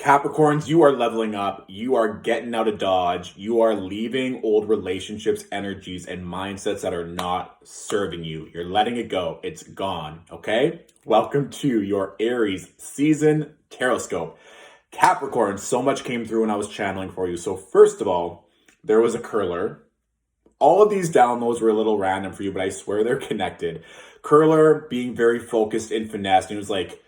Capricorns, you are leveling up. You are getting out of Dodge. You are leaving old relationships, energies, and mindsets that are not serving you. You're letting it go. It's gone, okay? Welcome to your Aries season Tarotscope. Capricorn, so much came through when I was channeling for you. So first of all, there was a curler. All of these downloads were a little random for you, but I swear they're connected. Curler being very focused and finesse. And it was like,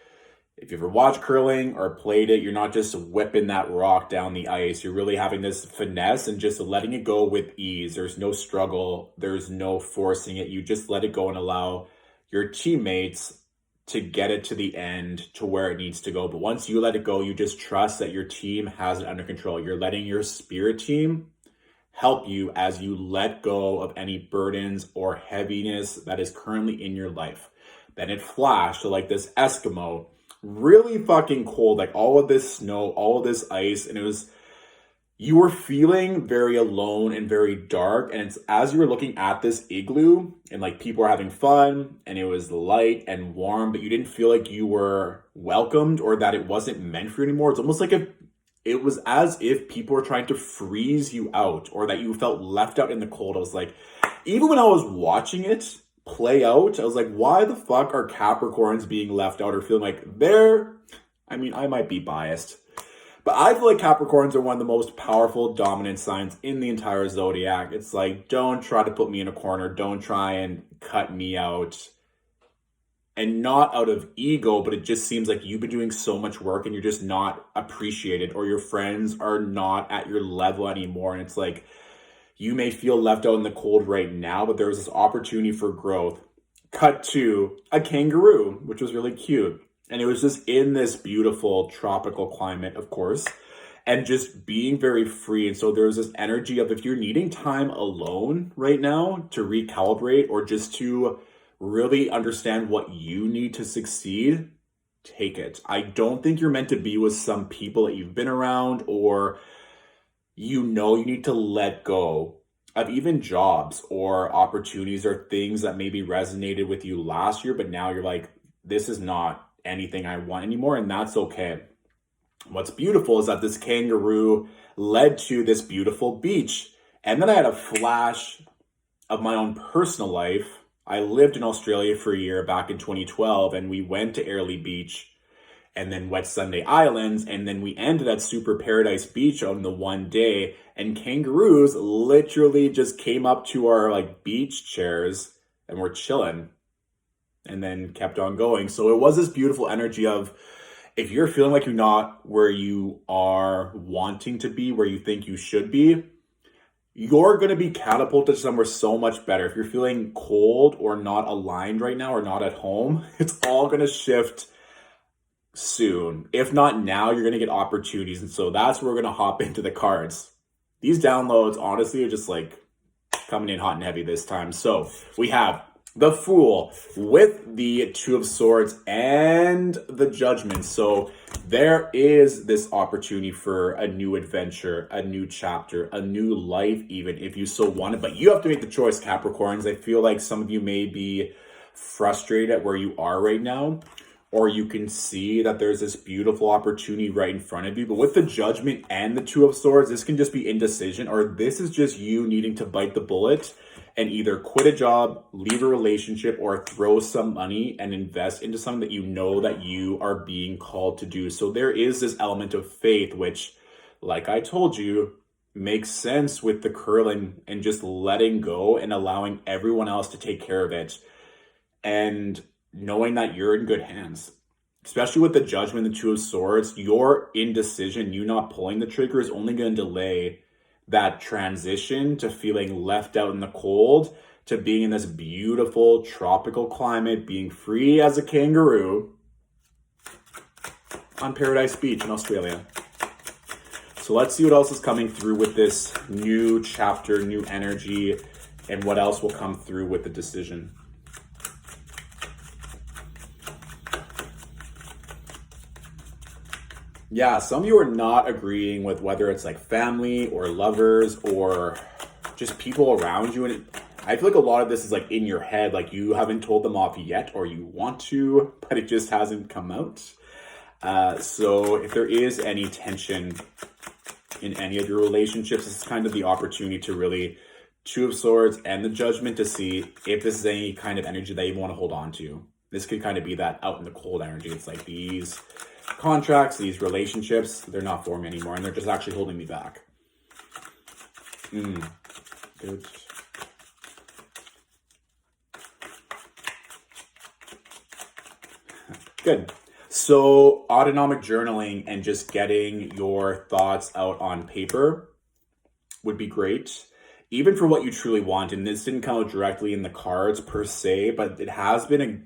if you ever watched curling or played it, you're not just whipping that rock down the ice. You're really having this finesse and just letting it go with ease. There's no struggle. There's no forcing it. You just let it go and allow your teammates to get it to the end to where it needs to go. But once you let it go, you just trust that your team has it under control. You're letting your spirit team help you as you let go of any burdens or heaviness that is currently in your life. Then it flashed to like this Eskimo, really fucking cold, like all of this snow, all of this ice, and you were feeling very alone and very dark. And it's as you were looking at this igloo and like people were having fun and it was light and warm, but you didn't feel like you were welcomed or that it wasn't meant for you anymore. It's almost like it was as if people were trying to freeze you out or that you felt left out in the cold. I was like, even when I was watching it play out, I was like, why the fuck are Capricorns being left out or feeling like I might be biased, but I feel like Capricorns are one of the most powerful, dominant signs in the entire zodiac. It's like, don't try to put me in a corner. Don't try and cut me out. And not out of ego, but it just seems like you've been doing so much work and you're just not appreciated, or your friends are not at your level anymore. And it's like, you may feel left out in the cold right now, but there was this opportunity for growth. Cut to a kangaroo, which was really cute. And it was just in this beautiful tropical climate, of course, and just being very free. And so there was this energy of, if you're needing time alone right now to recalibrate or just to really understand what you need to succeed, take it. I don't think you're meant to be with some people that you've been around, or you need to let go of even jobs or opportunities or things that maybe resonated with you last year, but now you're like, this is not anything I want anymore, and that's okay. What's beautiful is that this kangaroo led to this beautiful beach. And then I had a flash of my own personal life. I lived in Australia for a year back in 2012, and we went to Airlie Beach and then Wet Sunday Islands, and then we ended at Super Paradise Beach on the one day, and kangaroos literally just came up to our like beach chairs and were chilling and then kept on going. So it was this beautiful energy of, if you're feeling like you're not where you are wanting to be, where you think you should be, you're going to be catapulted somewhere so much better. If you're feeling cold or not aligned right now or not at home, it's all going to shift soon. If not now, you're going to get opportunities. And so that's where we're going to hop into the cards. These downloads, honestly, are just like coming in hot and heavy this time. So we have the Fool with the Two of Swords and the Judgment. So there is this opportunity for a new adventure, a new chapter, a new life, even if you so want it. But you have to make the choice, Capricorns. I feel like some of you may be frustrated at where you are right now, or you can see that there's this beautiful opportunity right in front of you. But with the Judgment and the Two of Swords, this can just be indecision, or this is just you needing to bite the bullet and either quit a job, leave a relationship, or throw some money and invest into something that you know that you are being called to do. So there is this element of faith, which, like I told you, makes sense with the curling and just letting go and allowing everyone else to take care of it. And knowing that you're in good hands, especially with the Judgment, the Two of Swords, your indecision, you not pulling the trigger, is only going to delay that transition to feeling left out in the cold to being in this beautiful tropical climate, being free as a kangaroo on Paradise Beach in Australia. So let's see what else is coming through with this new chapter, new energy, and what else will come through with the decision. Yeah, some of you are not agreeing with whether it's like family or lovers or just people around you. And I feel like a lot of this is like in your head, like you haven't told them off yet, or you want to, but it just hasn't come out. So if there is any tension in any of your relationships, this is kind of the opportunity to really Two of Swords and the Judgment to see if this is any kind of energy that you want to hold on to. This could kind of be that out in the cold energy. It's like these contracts, these relationships, they're not for me anymore, and they're just actually holding me back. Good. Good. So autonomic journaling and just getting your thoughts out on paper would be great, even for what you truly want. And this didn't come out directly in the cards per se, but it has been a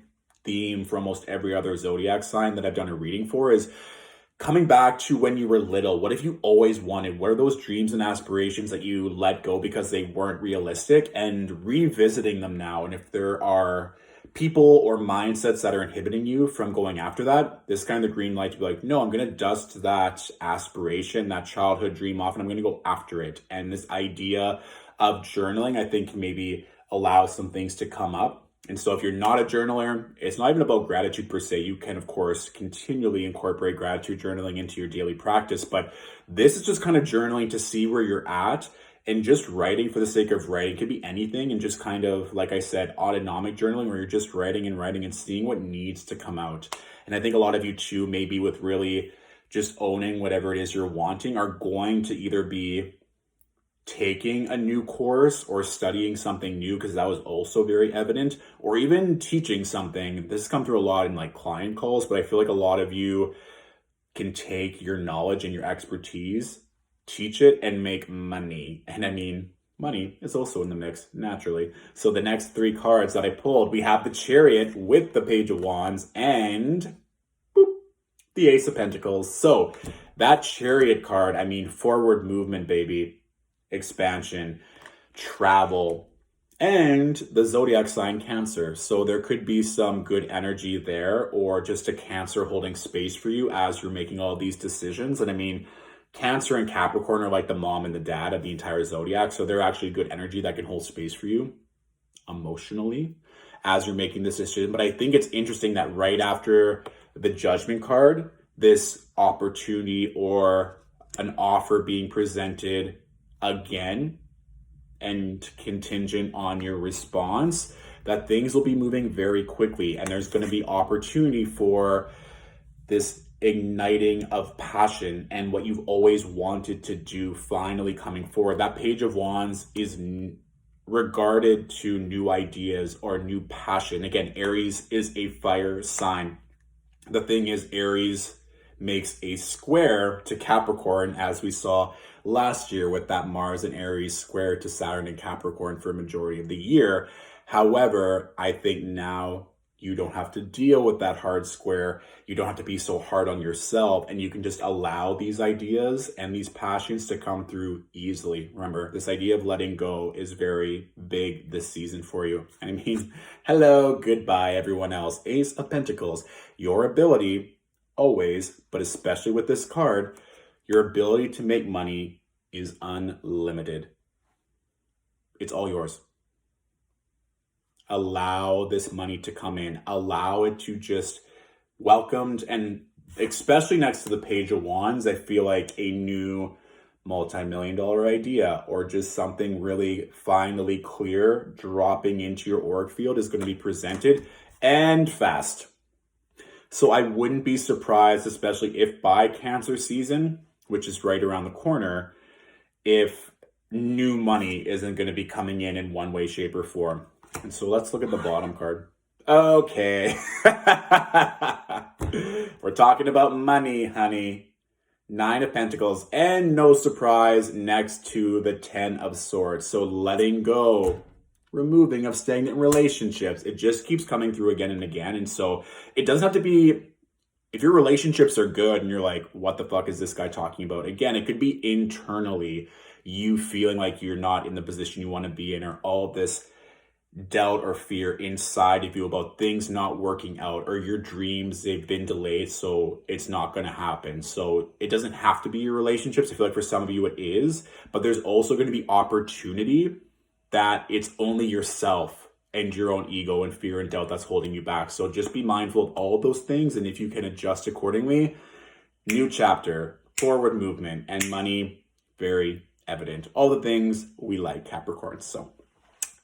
theme for almost every other zodiac sign that I've done a reading for, is coming back to when you were little. What have you always wanted? What are those dreams and aspirations that you let go because they weren't realistic, and revisiting them now? And if there are people or mindsets that are inhibiting you from going after that, this kind of the green light to be like, no, I'm going to dust that aspiration, that childhood dream off, and I'm going to go after it. And this idea of journaling, I think, maybe allow some things to come up. And so if you're not a journaler, it's not even about gratitude per se. You can, of course, continually incorporate gratitude journaling into your daily practice. But this is just kind of journaling to see where you're at, and just writing for the sake of writing. It could be anything, and just kind of, like I said, autonomic journaling, where you're just writing and seeing what needs to come out. And I think a lot of you too, maybe with really just owning whatever it is you're wanting, are going to either be taking a new course or studying something new, because that was also very evident, or even teaching something. This has come through a lot in like client calls, but I feel like a lot of you can take your knowledge and your expertise, teach it, and make money. And I mean, money is also in the mix, naturally. So the next three cards that I pulled, we have the Chariot with the Page of Wands and boop, the Ace of Pentacles. So that Chariot card, I mean, forward movement, baby, expansion, travel, and the zodiac sign Cancer. So there could be some good energy there, or just a Cancer holding space for you as you're making all these decisions. And I mean, Cancer and Capricorn are like the mom and the dad of the entire zodiac. So they're actually good energy that can hold space for you emotionally as you're making this decision. But I think it's interesting that right after the Judgment card, this opportunity or an offer being presented again, and contingent on your response, that things will be moving very quickly, and there's going to be opportunity for this igniting of passion and what you've always wanted to do finally coming forward. That Page of Wands is regarded to new ideas or new passion. Again, Aries is a fire sign. The thing is, Aries makes a square to Capricorn, as we saw last year with that Mars and Aries square to Saturn and Capricorn for a majority of the year. However, I think now you don't have to deal with that hard square. You don't have to be so hard on yourself, and you can just allow these ideas and these passions to come through easily. Remember, this idea of letting go is very big this season for you. I mean, hello, goodbye, everyone else. Ace of Pentacles, your ability always, but especially with this card, your ability to make money is unlimited. It's all yours. Allow this money to come in. Allow it to just welcomed, and especially next to the Page of Wands, I feel like a new multi-million-dollar idea or just something really finally clear dropping into your auric field is going to be presented, and fast. So I wouldn't be surprised, especially if by Cancer season, which is right around the corner, if new money isn't going to be coming in one way, shape, or form. And so let's look at the bottom card. Okay. We're talking about money, honey. 9 of Pentacles, and no surprise, next to the 10 of Swords. So letting go, removing of stagnant relationships. It just keeps coming through again and again. And so it doesn't have to be, if your relationships are good and you're like, what the fuck is this guy talking about? Again, it could be internally you feeling like you're not in the position you want to be in, or all this doubt or fear inside of you about things not working out, or your dreams, they've been delayed, so it's not going to happen. So it doesn't have to be your relationships. I feel like for some of you it is, but there's also going to be opportunity that it's only yourself and your own ego and fear and doubt that's holding you back. So just be mindful of all of those things. And if you can adjust accordingly, new chapter, forward movement, and money, very evident. All the things we like, Capricorns. So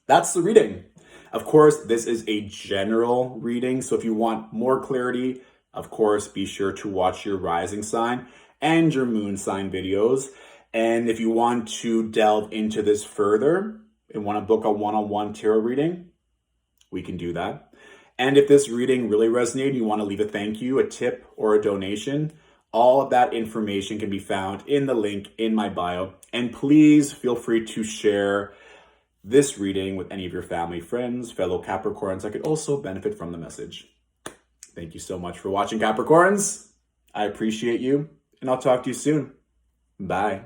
that's the reading. Of course, this is a general reading. So if you want more clarity, of course, be sure to watch your rising sign and your moon sign videos. And if you want to delve into this further and want to book a one-on-one tarot reading, we can do that. And if this reading really resonated, you want to leave a thank you, a tip, or a donation, all of that information can be found in the link in my bio. And please feel free to share this reading with any of your family, friends, fellow Capricorns that could also benefit from the message. Thank you so much for watching, Capricorns. I appreciate you, and I'll talk to you soon. Bye.